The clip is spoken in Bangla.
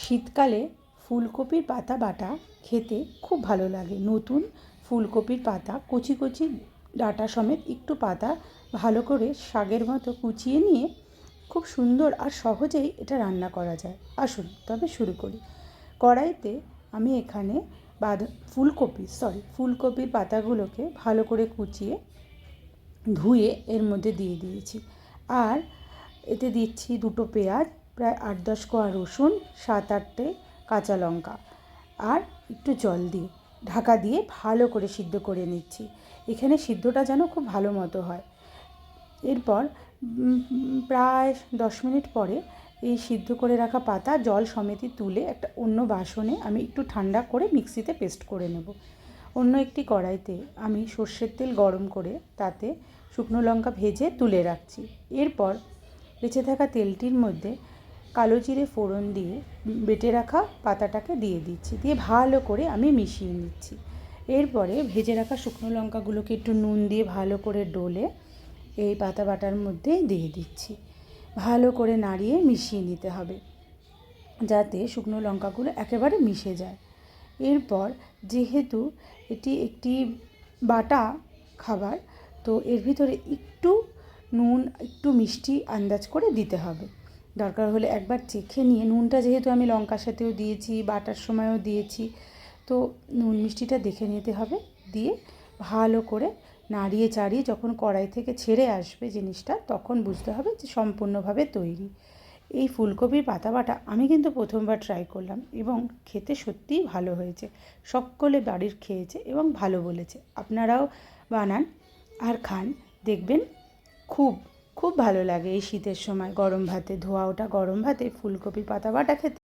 শীতকালে ফুলকপির পাতা বাটা খেতে খুব ভালো লাগে। নতুন ফুলকপির পাতা কচি কচি ডাঁটা সমেত একটু পাতা ভালো করে শাকের মতো কুচিয়ে নিয়ে খুব সুন্দর আর সহজেই এটা রান্না করা যায়। আসুন তবে শুরু করি। কড়াইতে আমি এখানে ফুলকপির পাতাগুলোকে ভালো করে কুচিয়ে ধুয়ে এর মধ্যে দিয়ে দিয়েছি। আর এতে দিচ্ছি দুটো পেঁয়াজ, প্রায় 8-10 কোয়া রসুন, 7-8টে কাঁচা লঙ্কা আর একটু জল দিয়ে ঢাকা দিয়ে ভালো করে সিদ্ধ করে নিচ্ছি। এখানে সিদ্ধটা যেন খুব ভালো মতো হয়। এরপর প্রায় 10 মিনিট পরে এই সিদ্ধ করে রাখা পাতা জল সমেতই তুলে একটা অন্য বাসনে আমি একটু ঠান্ডা করে মিক্সিতে পেস্ট করে নেব। অন্য একটি কড়াইতে আমি সর্ষের তেল গরম করে তাতে শুকনো লঙ্কা ভেজে তুলে রাখছি। এরপর বেঁচে থাকা তেলটির মধ্যে কালো জিরে ফোড়ন দিয়ে বেটে রাখা পাতাটাকে দিয়ে দিচ্ছি, দিয়ে ভালো করে আমি মিশিয়ে নিচ্ছি। এরপরে ভেজে রাখা শুকনো লঙ্কাগুলোকে একটু নুন দিয়ে ভালো করে ডলে এই পাতা বাটার মধ্যে দিয়ে দিচ্ছি। ভালো করে নাড়িয়ে মিশিয়ে নিতে হবে যাতে শুকনো লঙ্কাগুলো একেবারে মিশে যায়। এরপর যেহেতু এটি একটি বাটা খাবার, তো এর ভিতরে একটু নুন একটু মিষ্টি আন্দাজ করে দিতে হবে। দরকার হলে একবার চেখে নিয়ে, নুনটা যেহেতু আমি লঙ্কার সাথেও দিয়েছি, বাটার সময়ও দিয়েছি, তো নুন মিষ্টিটা দেখে নিতে হবে। দিয়ে ভালো করে নাড়িয়ে চাড়িয়ে যখন কড়াই থেকে ছেড়ে আসবে জিনিসটা, তখন বুঝতে হবে যে সম্পূর্ণভাবে তৈরি। এই ফুলকপির পাতা বাটা আমি কিন্তু প্রথমবার ট্রাই করলাম এবং খেতে সত্যিই ভালো হয়েছে। সকলে বাড়ির খেয়েছে এবং ভালো বলেছে। আপনারাও বানান আর খান, দেখবেন খুব খুব ভালো লাগে। এই শীতের সময় গরম ভাতে, ধোয়া ওঠা গরম ভাতে ফুলকপির পাতা বাটা খেতে